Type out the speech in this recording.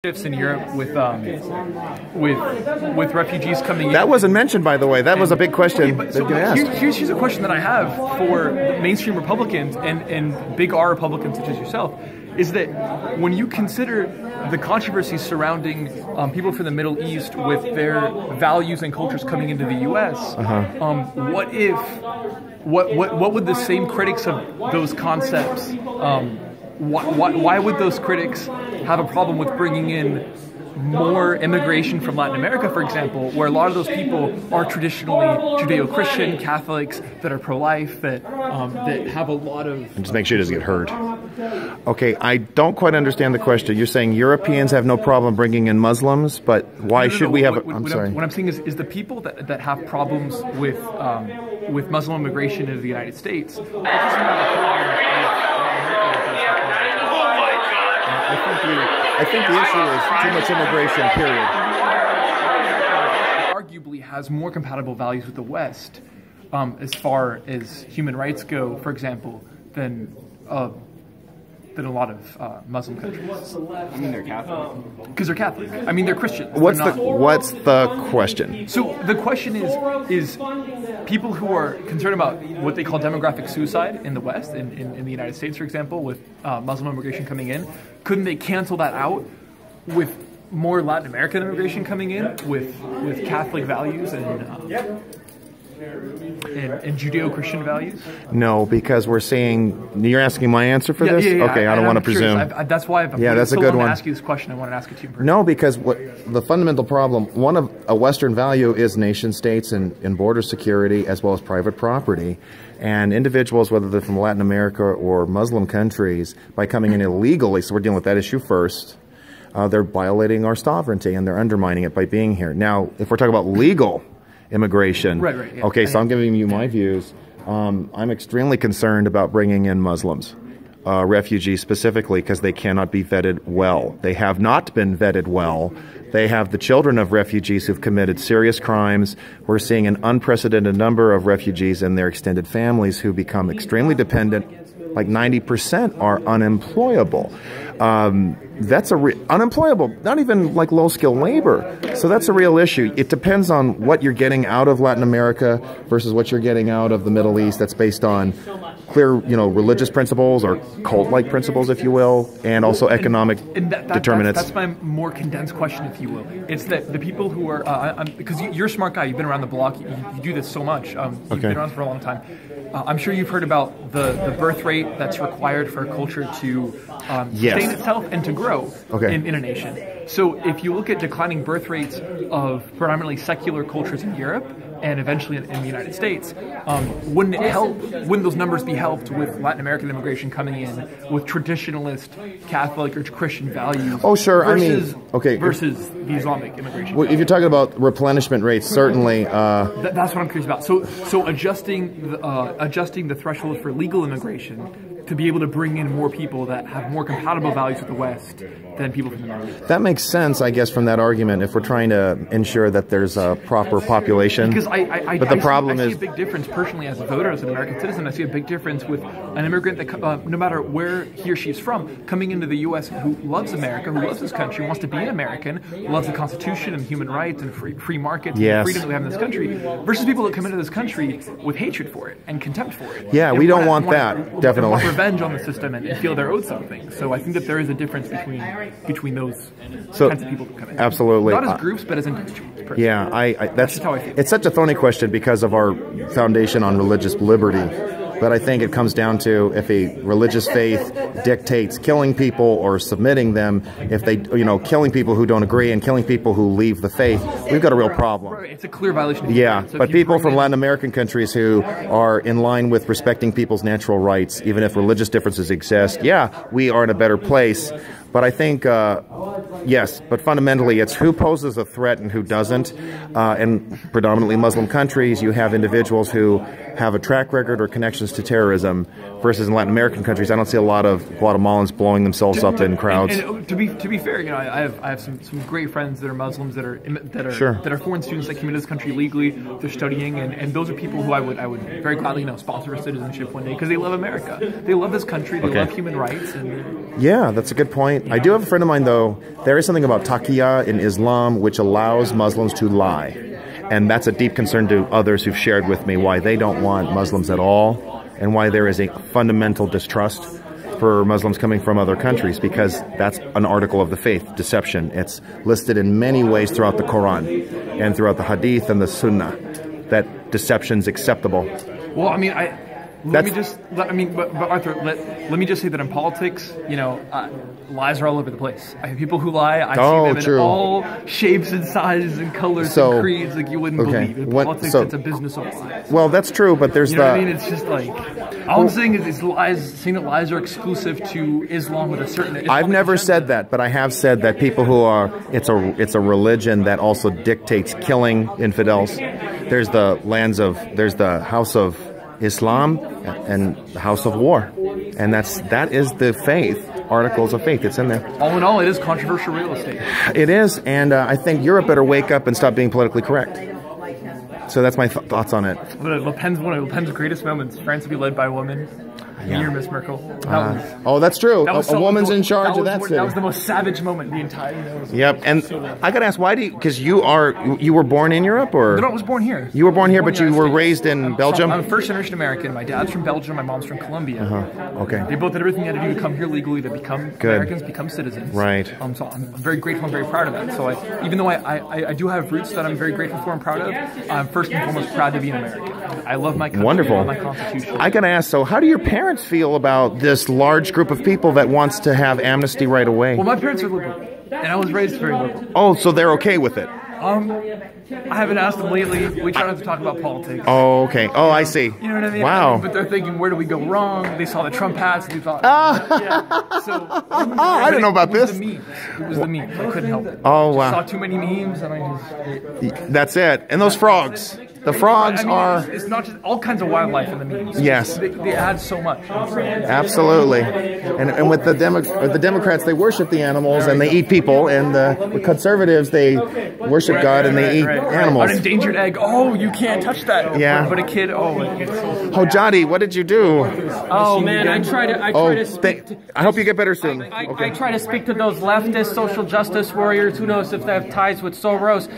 shifts in Europe with refugees coming in. That wasn't mentioned, by the way. That was a big question that you asked. Here's a question that I have for mainstream Republicans and big R Republicans such as yourself, is that when you consider the controversies surrounding people from the Middle East with their values and cultures coming into the U.S., what would the same critics of those concepts why would those critics have a problem with bringing in more immigration from Latin America, for example, where a lot of those people are traditionally Judeo-Christian Catholics that are pro-life, that have a lot of... And just make sure it doesn't get hurt. Okay, I don't quite understand the question. You're saying Europeans have no problem bringing in Muslims, but why should we have... I'm sorry. What I'm saying is the people that have problems with Muslim immigration into the United States... I think the issue is too much immigration, period. Arguably has more compatible values with the West as far as human rights go, for example, than a lot of Muslim countries. I mean, they're Catholic. Because they're Catholic. I mean, they're Christians. What's the question? So the question is people who are concerned about what they call demographic suicide in the West, in the United States, for example, with Muslim immigration coming in, couldn't they cancel that out with more Latin American immigration coming in with Catholic values and Judeo-Christian values? No, because we're saying... You're asking my answer for this? Yeah, okay, I don't want to presume. That's why that's a good one. To ask you this question. I want to ask it to you in person. No, because the fundamental problem, one of a Western value is nation states and border security as well as private property. And individuals, whether they're from Latin America or Muslim countries, by coming in illegally, so we're dealing with that issue first, they're violating our sovereignty and they're undermining it by being here. Now, if we're talking about legal immigration. Right, yeah. Okay, so I'm giving you my views. I'm extremely concerned about bringing in Muslims, refugees specifically, because they cannot be vetted well. They have not been vetted well. They have the children of refugees who've committed serious crimes. We're seeing an unprecedented number of refugees and their extended families who become extremely dependent. Like 90% are unemployable. That's unemployable, not even like low-skilled labor. So that's a real issue. It depends on what you're getting out of Latin America versus what you're getting out of the Middle East. That's based on clear, religious principles or cult-like principles, if you will, and also economic determinants. That's my more condensed question, if you will. It's that the people who are, because you're a smart guy, you've been around the block, you do this so much, you've been around for a long time. I'm sure you've heard about the birth rate that's required for a culture to sustain itself and to grow in a nation. So if you look at declining birth rates of predominantly secular cultures in Europe and eventually in the United States, wouldn't those numbers be helped with Latin American immigration coming in with traditionalist Catholic or Christian values? Oh, sure. Versus the Islamic immigration. Well, if you're talking about replenishment rates, certainly. That's what I'm curious about. So adjusting the threshold for legal immigration to be able to bring in more people that have more compatible values with the West than people from the Middle East. That makes sense, I guess, from that argument, if we're trying to ensure that there's a proper population. Because I see a big difference personally as a voter, as an American citizen. I see a big difference with an immigrant that, no matter where he or she is from, coming into the U.S. who loves America, who loves this country, wants to be an American, loves the Constitution and human rights and free markets and the freedom that we have in this country, versus people that come into this country with hatred for it and contempt for it. Yeah, we don't want that, definitely. Revenge on the system and feel they're owed something. So I think that there is a difference between those kinds of people that come in. Absolutely. Not as groups, but as individuals. Yeah, that's just how I feel. It's such a thorny question because of our foundation on religious liberty. But I think it comes down to if a religious faith dictates killing people or submitting them, if they, killing people who don't agree and killing people who leave the faith, we've got a real problem. Right. It's a clear violation. Yeah, but people from Latin American countries who are in line with respecting people's natural rights, even if religious differences exist, we are in a better place. But I think, yes, but fundamentally it's who poses a threat and who doesn't. In predominantly Muslim countries, you have individuals who have a track record or connections to terrorism, versus in Latin American countries, I don't see a lot of Guatemalans blowing themselves up in crowds. And to be fair, you know, I have some great friends that are Muslims that are Sure. that are foreign students that came into this country legally. They're studying, and those are people who I would very gladly, you know, sponsor for citizenship one day because they love America. They love this country. They love human rights. And yeah, that's a good point. I do have a friend of mine, though. There is something about taqiyya in Islam which allows Muslims to lie. And that's a deep concern to others who've shared with me why they don't want Muslims at all and why there is a fundamental distrust for Muslims coming from other countries, because that's an article of the faith, deception. It's listed in many ways throughout the Quran and throughout the Hadith and the Sunnah that deception's acceptable. Well, I mean, but Arthur, let me just say that in politics, you know, lies are all over the place. I have people who lie. I see them in all shapes and sizes and colors and creeds like you wouldn't believe. In politics, it's a business of lies. Well, that's true, but there's you know what I mean? It's just like, all I'm saying is saying that lies are exclusive to Islam with a certain Islamic I've never agenda. said that, but I have said that people who are, it's a religion that also dictates killing infidels. There's the house of Islam and the house of war, and that is the faith, articles of faith. It's in there. All in all, it is controversial real estate. It is, and I think Europe better wake up and stop being politically correct. So that's my thoughts on it. Le Pen's one of Le Pen's greatest moments. France will be led by a woman. Yeah. You're Miss Merkel. That's true. A woman's in charge of that city. That was the most savage moment the entire. Yep, and I gotta ask, why do you? Because you were born in Europe, or? No, I was born here. You were born here, but you were raised in Belgium. I'm a first generation American. My dad's from Belgium. My mom's from Colombia. Okay. They both did everything they had to do to come here legally to become Americans, become citizens. Right. So I'm very grateful and very proud of that. So even though I do have roots that I'm very grateful for and proud of, I'm first and foremost proud to be an American. I love my country. Wonderful. I love my Constitution. I gotta ask, so how do your parents feel about this large group of people that wants to have amnesty right away? Well, my parents are liberal, and I was raised very liberal. Oh, so they're okay with it? I haven't asked them lately. We try not to talk about politics. Oh, okay. Oh, I see. You know what I mean? Wow. But they're thinking, where do we go wrong? They saw the Trump hats, and they thought, So I didn't know about this. It was the meme. I couldn't help it. Oh, wow. I saw too many memes, and I just... That's it. And those frogs. The frogs are... It's not just all kinds of wildlife in the memes. Yes. They add so much. Absolutely. And with the Democrats, they worship the animals and they eat people. And the conservatives, they worship God and they eat animals. An endangered egg. Oh, you can't touch that. Yeah. But a kid, Jody, what did you do? Oh, man, I try to speak I hope you get better soon. I try to speak to those leftist social justice warriors. Who knows if they have ties with Soros.